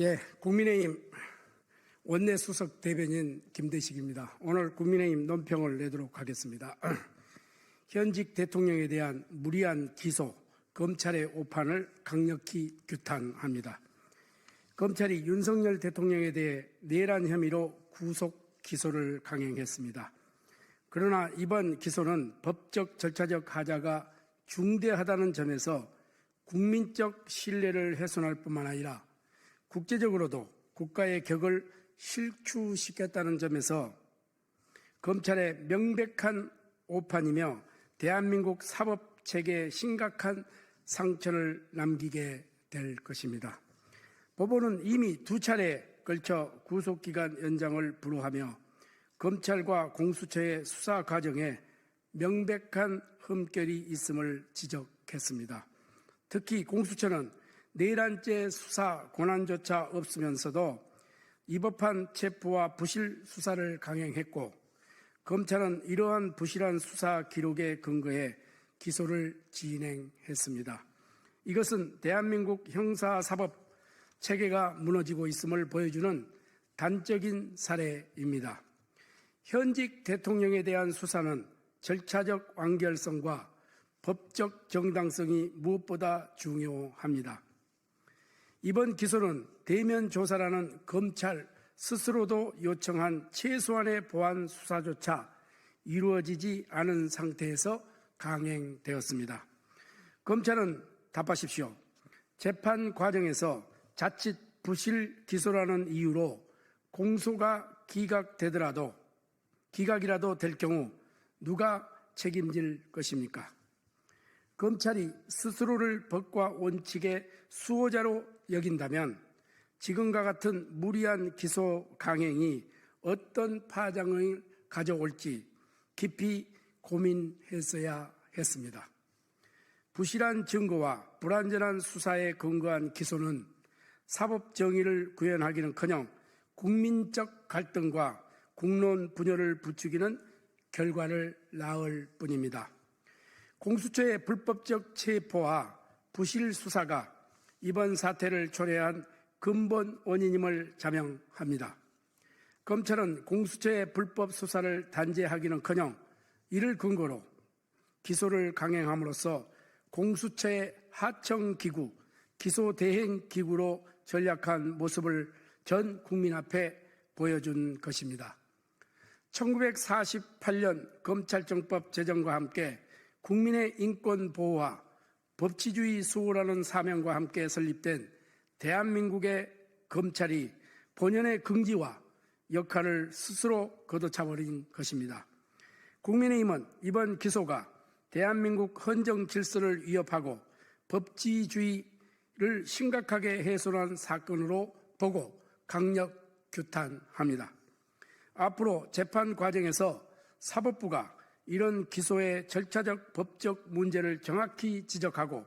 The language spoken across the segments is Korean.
예, 국민의힘 원내수석 대변인 김대식입니다. 오늘 국민의힘 논평을 내도록 하겠습니다. 현직 대통령에 대한 무리한 기소, 검찰의 오판을 강력히 규탄합니다. 검찰이 윤석열 대통령에 대해 내란 혐의로 구속 기소를 강행했습니다. 그러나 이번 기소는 법적 절차적 하자가 중대하다는 점에서 국민적 신뢰를 훼손할 뿐만 아니라 국제적으로도 국가의 격을 실추시켰다는 점에서 검찰의 명백한 오판이며 대한민국 사법체계에 심각한 상처를 남기게 될 것입니다. 법원은 이미 2차례에 걸쳐 구속기간 연장을 불허하며 검찰과 공수처의 수사 과정에 명백한 흠결이 있음을 지적했습니다. 특히 공수처는 내란죄 수사 권한조차 없으면서도 위법한 체포와 부실 수사를 강행했고 검찰은 이러한 부실한 수사 기록에 근거해 기소를 진행했습니다. 이것은 대한민국 형사사법 체계가 무너지고 있음을 보여주는 단적인 사례입니다. 현직 대통령에 대한 수사는 절차적 완결성과 법적 정당성이 무엇보다 중요합니다. 이번 기소는 대면 조사라는 검찰 스스로도 요청한 최소한의 보안 수사조차 이루어지지 않은 상태에서 강행되었습니다. 검찰은 답하십시오. 재판 과정에서 자칫 부실 기소라는 이유로 공소가 기각이라도 될 경우 누가 책임질 것입니까? 검찰이 스스로를 법과 원칙의 수호자로 여긴다면 지금과 같은 무리한 기소 강행이 어떤 파장을 가져올지 깊이 고민했어야 했습니다. 부실한 증거와 불완전한 수사에 근거한 기소는 사법 정의를 구현하기는커녕 국민적 갈등과 국론 분열을 부추기는 결과를 낳을 뿐입니다. 공수처의 불법적 체포와 부실 수사가 이번 사태를 초래한 근본 원인임을 자명합니다. 검찰은 공수처의 불법 수사를 단죄하기는커녕 이를 근거로 기소를 강행함으로써 공수처의 하청기구, 기소대행기구로 전락한 모습을 전 국민 앞에 보여준 것입니다. 1948년 검찰청법 제정과 함께 국민의 인권 보호와 법치주의 수호라는 사명과 함께 설립된 대한민국의 검찰이 본연의 긍지와 역할을 스스로 걷어차버린 것입니다. 국민의힘은 이번 기소가 대한민국 헌정 질서를 위협하고 법치주의를 심각하게 훼손한 사건으로 보고 강력 규탄합니다. 앞으로 재판 과정에서 사법부가 이런 기소의 절차적 법적 문제를 정확히 지적하고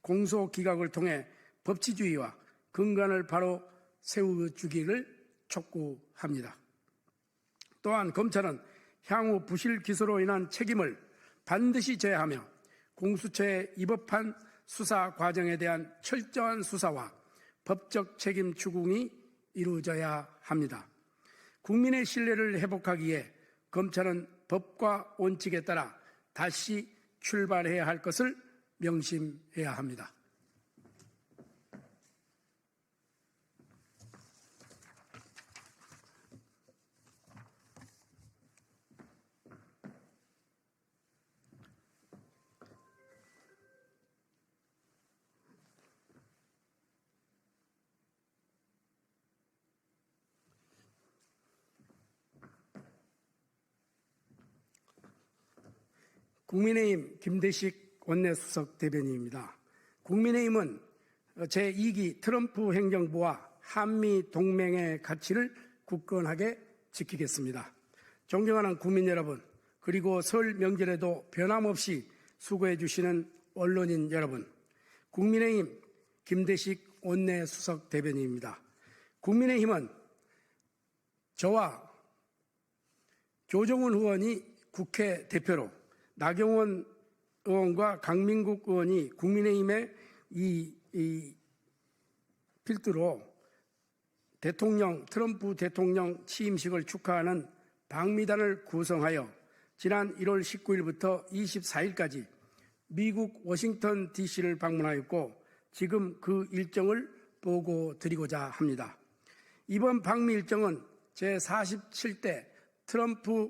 공소기각을 통해 법치주의와 근간을 바로 세워주기를 촉구합니다. 또한 검찰은 향후 부실 기소로 인한 책임을 반드시 져야 하며 공수처의 위법한 수사 과정에 대한 철저한 수사와 법적 책임 추궁이 이루어져야 합니다. 국민의 신뢰를 회복하기에 검찰은 법과 원칙에 따라 다시 출발해야 할 것을 명심해야 합니다. 국민의힘 김대식 원내수석 대변인입니다. 국민의힘은 제2기 트럼프 행정부와 한미 동맹의 가치를 굳건하게 지키겠습니다. 존경하는 국민 여러분, 그리고 설 명절에도 변함없이 수고해 주시는 언론인 여러분, 국민의힘 김대식 원내수석 대변인입니다. 국민의힘은 저와 조정훈 의원이 국회 대표로 나경원 의원과 강민국 의원이 국민의힘의 이 필두로 트럼프 대통령 취임식을 축하하는 방미단을 구성하여 지난 1월 19일부터 24일까지 미국 워싱턴 DC를 방문하였고 지금 그 일정을 보고 드리고자 합니다. 이번 방미 일정은 제47대 트럼프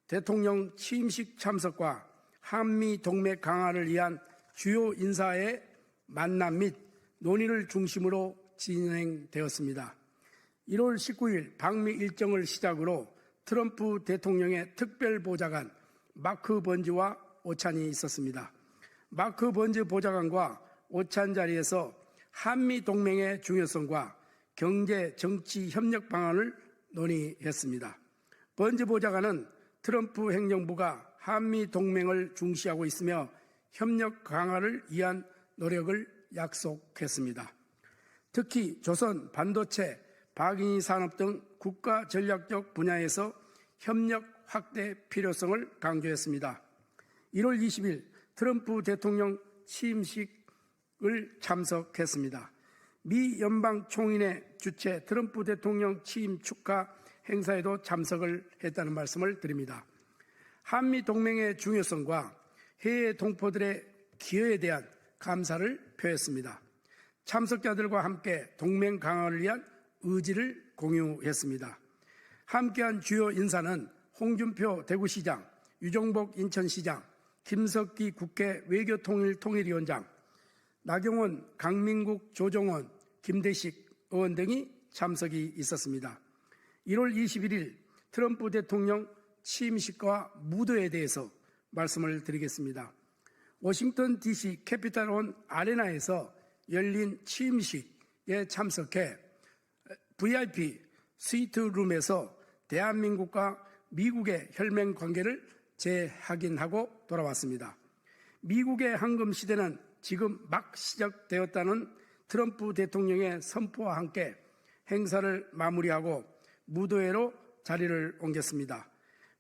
대통령 취임식 참석과 한미 동맹 강화를 위한 주요 인사의 만남 및 논의를 중심으로 진행되었습니다. 1월 19일 방미 일정을 시작으로 트럼프 대통령의 특별보좌관 마크 번즈와 오찬이 있었습니다. 마크 번즈 보좌관과 오찬 자리에서 한미 동맹의 중요성과 경제, 정치 협력 방안을 논의했습니다. 번즈 보좌관은 트럼프 행정부가 한미 동맹을 중시하고 있으며 협력 강화를 위한 노력을 약속했습니다. 특히 조선, 반도체, 박인희 산업 등 국가 전략적 분야에서 협력 확대 필요성을 강조했습니다. 1월 20일 트럼프 대통령 취임식을 참석했습니다. 미 연방 총인의 주최 트럼프 대통령 취임 축하 행사에도 참석을 했다는 말씀을 드립니다. 한미 동맹의 중요성과 해외 동포들의 기여에 대한 감사를 표했습니다. 참석자들과 함께 동맹 강화를 위한 의지를 공유했습니다. 함께한 주요 인사는 홍준표 대구시장, 유정복 인천시장, 김석기 국회 외교통일위원장, 나경원, 강민국, 조정원, 김대식 의원 등이 참석이 있었습니다. 1월 21일 트럼프 대통령 취임식과 무도에 대해서 말씀을 드리겠습니다. 워싱턴 DC 캐피탈온 아레나에서 열린 취임식에 참석해 VIP 스위트룸에서 대한민국과 미국의 혈맹 관계를 재확인하고 돌아왔습니다. 미국의 황금 시대는 지금 막 시작되었다는 트럼프 대통령의 선포와 함께 행사를 마무리하고 무도회로 자리를 옮겼습니다.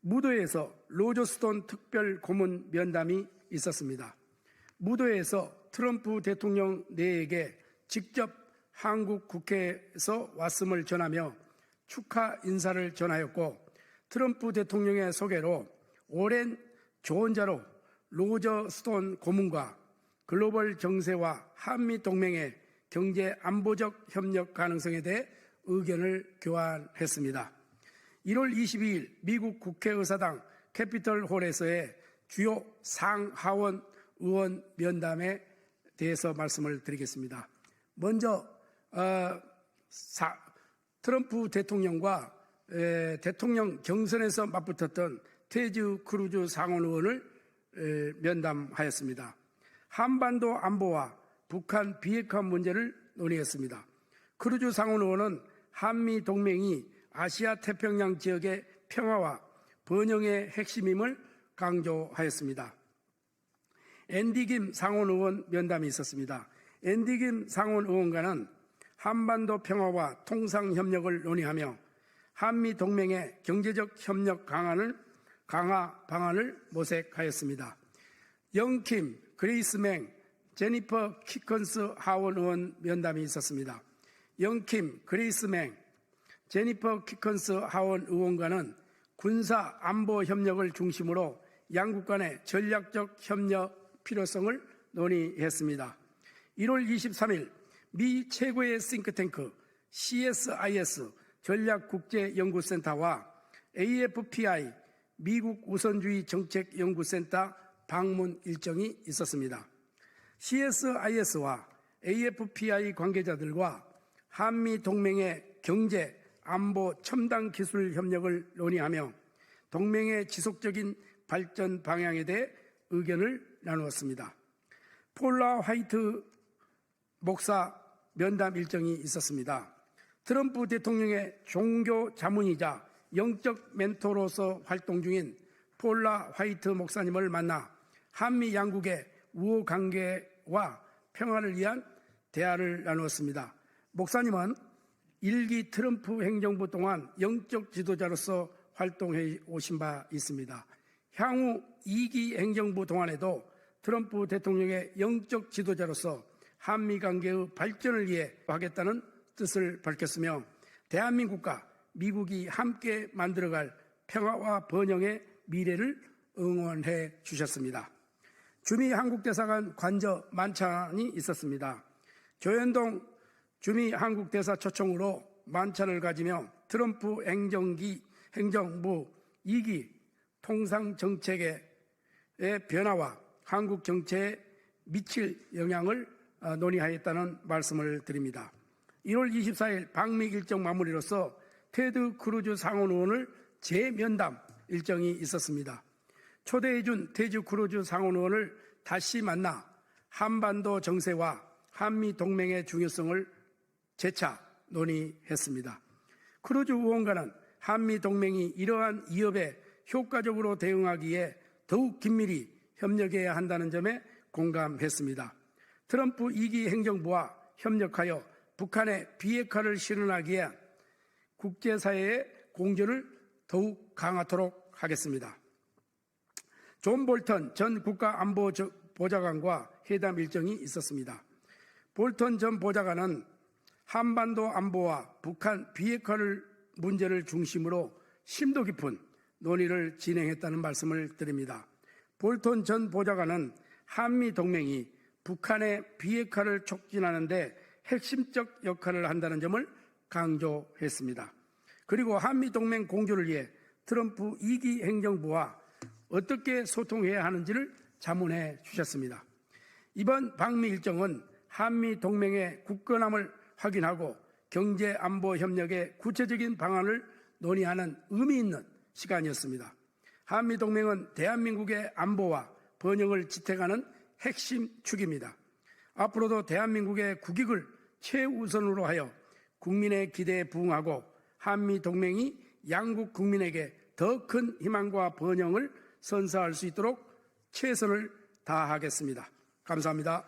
무도회에서 로저스톤 특별 고문 면담이 있었습니다. 무도회에서 트럼프 대통령 내에게 직접 한국 국회에서 왔음을 전하며 축하 인사를 전하였고 트럼프 대통령의 소개로 오랜 조언자로 로저스톤 고문과 글로벌 정세와 한미 동맹의 경제 안보적 협력 가능성에 대해 의견을 교환했습니다. 1월 22일 미국 국회의사당 캐피털홀에서의 주요 상하원 의원 면담에 대해서 말씀을 드리겠습니다. 먼저 트럼프 대통령과 대통령 경선에서 맞붙었던 테드 크루즈 상원 의원을 면담하였습니다. 한반도 안보와 북한 비핵화 문제를 논의했습니다. 크루즈 상원 의원은 한미 동맹이 아시아 태평양 지역의 평화와 번영의 핵심임을 강조하였습니다. 앤디 김 상원 의원 면담이 있었습니다. 앤디 김 상원 의원과는 한반도 평화와 통상 협력을 논의하며 한미 동맹의 경제적 협력 강화 방안을 모색하였습니다. 영킴, 그레이스 맹, 제니퍼 키컨스 하원 의원 면담이 있었습니다. 영킴, 그레이스 맹, 제니퍼 키컨스 하원 의원과는 군사 안보 협력을 중심으로 양국 간의 전략적 협력 필요성을 논의했습니다. 1월 23일 미 최고의 싱크탱크 CSIS 전략국제연구센터와 AFPI 미국 우선주의 정책연구센터 방문 일정이 있었습니다. CSIS와 AFPI 관계자들과 한미 동맹의 경제, 안보, 첨단 기술 협력을 논의하며 동맹의 지속적인 발전 방향에 대해 의견을 나누었습니다. 폴라 화이트 목사 면담 일정이 있었습니다. 트럼프 대통령의 종교 자문이자 영적 멘토로서 활동 중인 폴라 화이트 목사님을 만나 한미 양국의 우호 관계와 평화를 위한 대화를 나누었습니다. 목사님은 1기 트럼프 행정부 동안 영적 지도자로서 활동해 오신 바 있습니다. 향후 2기 행정부 동안에도 트럼프 대통령의 영적 지도자로서 한미 관계의 발전을 위해 하겠다는 뜻을 밝혔으며 대한민국과 미국이 함께 만들어갈 평화와 번영의 미래를 응원해 주셨습니다. 주미 한국대사관 관저 만찬이 있었습니다. 조현동 주미 한국대사 초청으로 만찬을 가지며 트럼프 행정부 2기 통상정책의 변화와 한국 정체에 미칠 영향을 논의하였다는 말씀을 드립니다. 1월 24일 방미 일정 마무리로서 테드 크루즈 상원 의원을 재면담 일정이 있었습니다. 초대해준 테드 크루즈 상원 의원을 다시 만나 한반도 정세와 한미 동맹의 중요성을 재차 논의했습니다. 크루즈 의원과는 한미 동맹이 이러한 위협에 효과적으로 대응하기에 더욱 긴밀히 협력해야 한다는 점에 공감했습니다. 트럼프 2기 행정부와 협력하여 북한의 비핵화를 실현하기에 국제사회의 공조를 더욱 강화하도록 하겠습니다. 존 볼턴 전 국가안보보좌관과 회담 일정이 있었습니다. 볼턴 전 보좌관은 한반도 안보와 북한 비핵화를 문제를 중심으로 심도 깊은 논의를 진행했다는 말씀을 드립니다. 볼턴 전 보좌관은 한미 동맹이 북한의 비핵화를 촉진하는 데 핵심적 역할을 한다는 점을 강조했습니다. 그리고 한미 동맹 공조를 위해 트럼프 2기 행정부와 어떻게 소통해야 하는지를 자문해 주셨습니다. 이번 방미 일정은 한미 동맹의 굳건함을 확인하고 경제 안보 협력의 구체적인 방안을 논의하는 의미 있는 시간이었습니다. 한미 동맹은 대한민국의 안보와 번영을 지탱하는 핵심 축입니다. 앞으로도 대한민국의 국익을 최우선으로 하여 국민의 기대에 부응하고 한미 동맹이 양국 국민에게 더 큰 희망과 번영을 선사할 수 있도록 최선을 다하겠습니다. 감사합니다.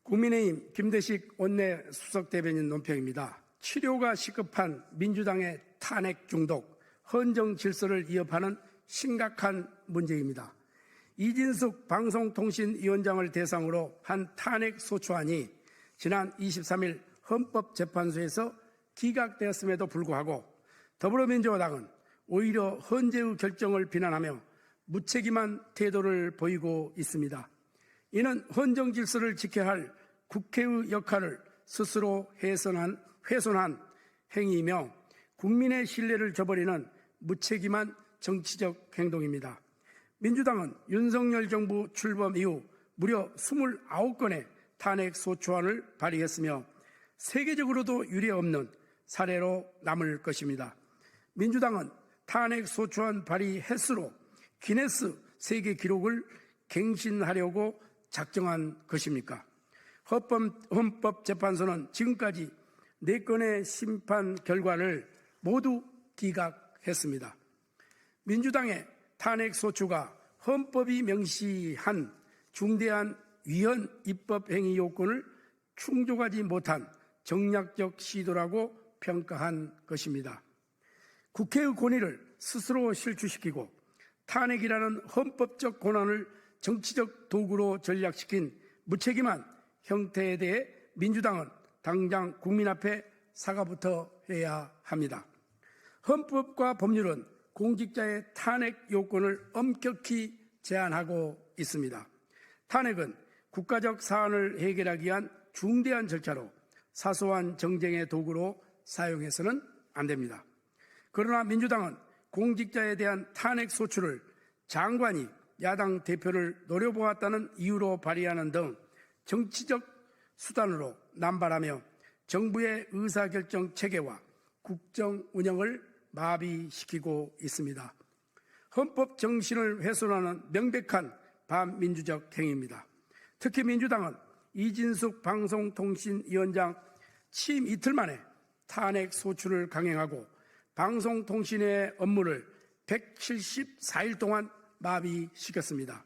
국민의힘 김대식 원내 수석대변인 논평입니다. 치료가 시급한 민주당의 탄핵 중독, 헌정 질서를 위협하는 심각한 문제입니다. 이진숙 방송통신위원장을 대상으로 한 탄핵 소추안이 지난 23일 헌법재판소에서 기각되었음에도 불구하고 더불어민주당은 오히려 헌재의 결정을 비난하며 무책임한 태도를 보이고 있습니다. 이는 헌정 질서를 지켜야 할 국회의 역할을 스스로 훼손한 행위이며 국민의 신뢰를 저버리는 무책임한 정치적 행동입니다. 민주당은 윤석열 정부 출범 이후 무려 29건의 탄핵 소추안을 발의했으며 세계적으로도 유례없는 사례로 남을 것입니다. 민주당은 탄핵 소추안 발의 횟수로 기네스 세계 기록을 갱신하려고 작정한 것입니까? 헌법재판소는 지금까지 4건의 심판 결과를 모두 기각했습니다. 민주당의 탄핵 소추가 헌법이 명시한 중대한 위헌 입법 행위 요건을 충족하지 못한 정략적 시도라고 평가한 것입니다. 국회의 권위를 스스로 실추시키고 탄핵이라는 헌법적 권한을 정치적 도구로 전략시킨 무책임한 형태에 대해 민주당은 당장 국민 앞에 사과부터 해야 합니다. 헌법과 법률은 공직자의 탄핵 요건을 엄격히 제한하고 있습니다. 탄핵은 국가적 사안을 해결하기 위한 중대한 절차로 사소한 정쟁의 도구로 사용해서는 안 됩니다. 그러나 민주당은 공직자에 대한 탄핵 소추를 장관이 야당 대표를 노려보았다는 이유로 발의하는 등 정치적 수단으로 남발하며 정부의 의사결정 체계와 국정 운영을 마비시키고 있습니다. 헌법 정신을 훼손하는 명백한 반민주적 행위입니다. 특히 민주당은 이진숙 방송통신위원장 취임 이틀 만에 탄핵 소추를 강행하고 방송통신의 업무를 174일 동안 마비시켰습니다.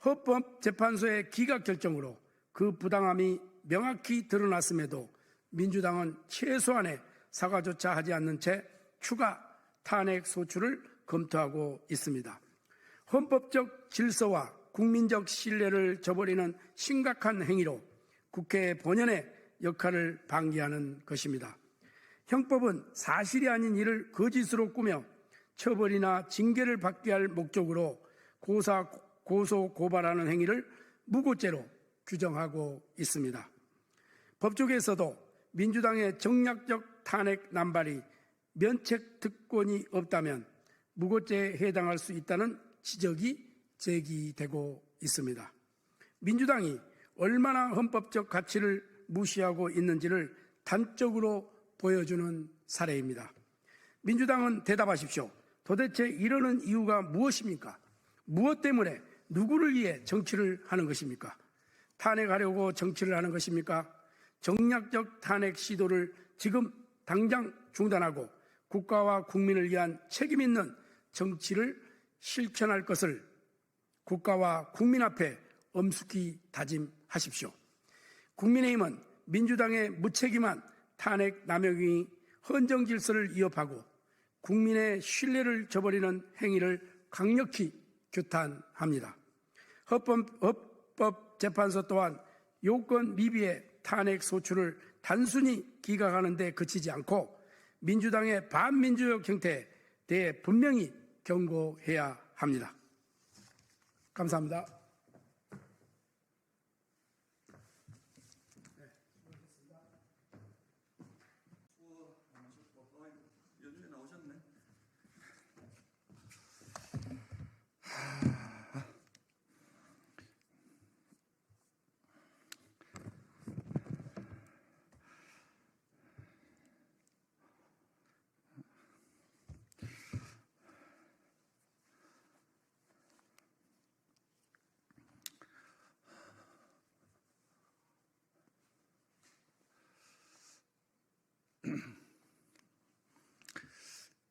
헌법재판소의 기각 결정으로 그 부당함이 명확히 드러났음에도 민주당은 최소한의 사과조차 하지 않는 채 추가 탄핵 소추를 검토하고 있습니다. 헌법적 질서와 국민적 신뢰를 저버리는 심각한 행위로 국회 본연의 역할을 방기하는 것입니다. 형법은 사실이 아닌 일을 거짓으로 꾸며 처벌이나 징계를 받게 할 목적으로 고소 고발하는 행위를 무고죄로 규정하고 있습니다. 법조계에서도 민주당의 정략적 탄핵 남발이 면책 특권이 없다면 무고죄에 해당할 수 있다는 지적이 제기되고 있습니다. 민주당이 얼마나 헌법적 가치를 무시하고 있는지를 단적으로 보여주는 사례입니다. 민주당은 대답하십시오. 도대체 이러는 이유가 무엇입니까? 무엇 때문에 누구를 위해 정치를 하는 것입니까? 탄핵하려고 정치를 하는 것입니까? 정략적 탄핵 시도를 지금 당장 중단하고 국가와 국민을 위한 책임 있는 정치를 실천할 것을 국가와 국민 앞에 엄숙히 다짐하십시오. 국민의힘은 민주당의 무책임한 탄핵 남용이 헌정 질서를 위협하고 국민의 신뢰를 저버리는 행위를 강력히 규탄합니다. 헌법재판소 또한 요건 미비의 탄핵 소추를 단순히 기각하는 데 그치지 않고 민주당의 반민주적 형태에 대해 분명히 경고해야 합니다. 감사합니다.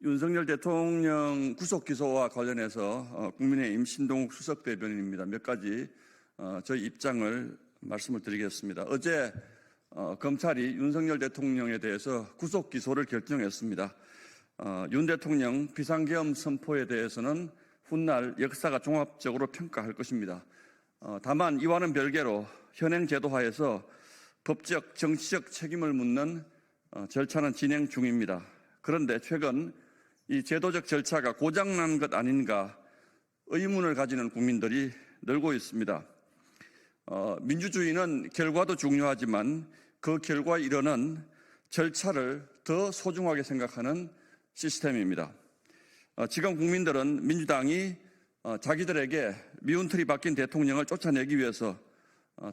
윤석열 대통령 구속 기소와 관련해서 국민의힘 신동욱 수석 대변인입니다. 몇 가지 저희 입장을 말씀을 드리겠습니다. 어제 검찰이 윤석열 대통령에 대해서 구속 기소를 결정했습니다. 윤 대통령 비상계엄 선포에 대해서는 훗날 역사가 종합적으로 평가할 것입니다. 다만 이와는 별개로 현행 제도하에서 법적, 정치적 책임을 묻는 절차는 진행 중입니다. 그런데 최근 이 제도적 절차가 고장난 것 아닌가 의문을 가지는 국민들이 늘고 있습니다. 민주주의는 결과도 중요하지만 그 결과에 이르는 절차를 더 소중하게 생각하는 시스템입니다. 지금 국민들은 민주당이 자기들에게 미운 틀이 박힌 대통령을 쫓아내기 위해서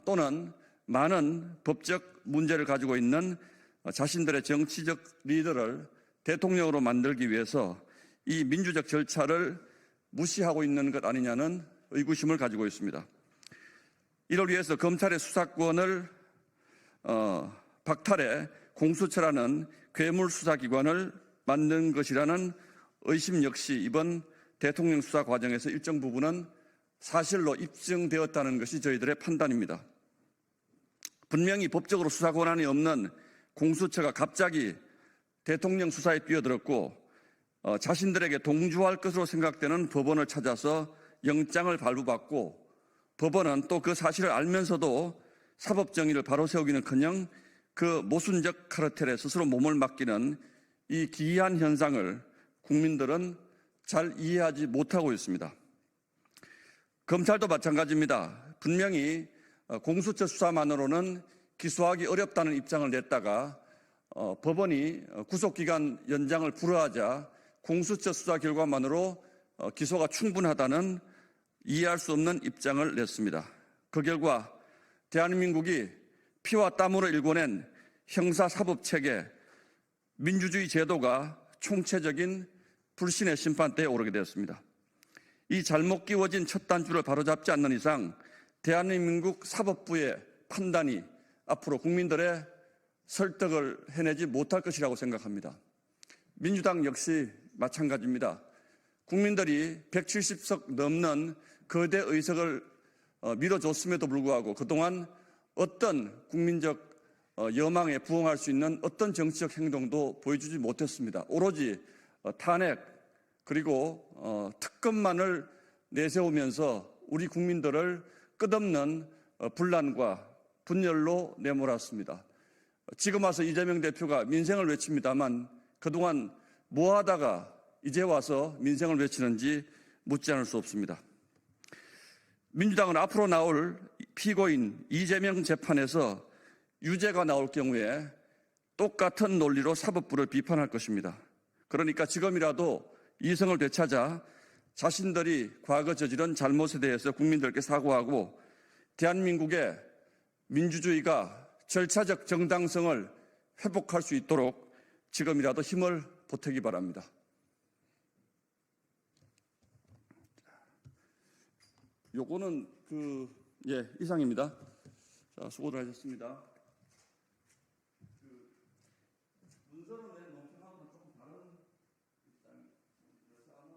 또는 많은 법적 문제를 가지고 있는 자신들의 정치적 리더를 대통령으로 만들기 위해서 이 민주적 절차를 무시하고 있는 것 아니냐는 의구심을 가지고 있습니다. 이를 위해서 검찰의 수사권을 박탈해 공수처라는 괴물 수사기관을 만든 것이라는 의심 역시 이번 대통령 수사 과정에서 일정 부분은 사실로 입증되었다는 것이 저희들의 판단입니다. 분명히 법적으로 수사 권한이 없는 공수처가 갑자기 대통령 수사에 뛰어들었고 자신들에게 동조할 것으로 생각되는 법원을 찾아서 영장을 발부받고 법원은 또 그 사실을 알면서도 사법정의를 바로 세우기는커녕 그 모순적 카르텔에 스스로 몸을 맡기는 이 기이한 현상을 국민들은 잘 이해하지 못하고 있습니다. 검찰도 마찬가지입니다. 분명히 공수처 수사만으로는 기소하기 어렵다는 입장을 냈다가 법원이 구속기간 연장을 불허하자 공수처 수사 결과만으로 기소가 충분하다는 이해할 수 없는 입장을 냈습니다. 그 결과 대한민국이 피와 땀으로 일궈낸 형사사법체계, 민주주의 제도가 총체적인 불신의 심판대에 오르게 되었습니다. 이 잘못 끼워진 첫 단추를 바로잡지 않는 이상 대한민국 사법부의 판단이 앞으로 국민들의 설득을 해내지 못할 것이라고 생각합니다. 민주당 역시 마찬가지입니다. 국민들이 170석 넘는 거대 의석을 밀어줬음에도 불구하고 그동안 어떤 국민적 여망에 부응할 수 있는 어떤 정치적 행동도 보여주지 못했습니다. 오로지 탄핵, 그리고 특검만을 내세우면서 우리 국민들을 끝없는 분란과 분열로 내몰았습니다. 지금 와서 이재명 대표가 민생을 외칩니다만 그동안 뭐 하다가 이제 와서 민생을 외치는지 묻지 않을 수 없습니다. 민주당은 앞으로 나올 피고인 이재명 재판에서 유죄가 나올 경우에 똑같은 논리로 사법부를 비판할 것입니다. 그러니까 지금이라도 이성을 되찾아 자신들이 과거 저지른 잘못에 대해서 국민들께 사과하고 대한민국의 민주주의가 절차적 정당성을 회복할 수 있도록 지금이라도 힘을 보태기 바랍니다. 요거는 이상입니다. 자, 수고들 하셨습니다. 문서는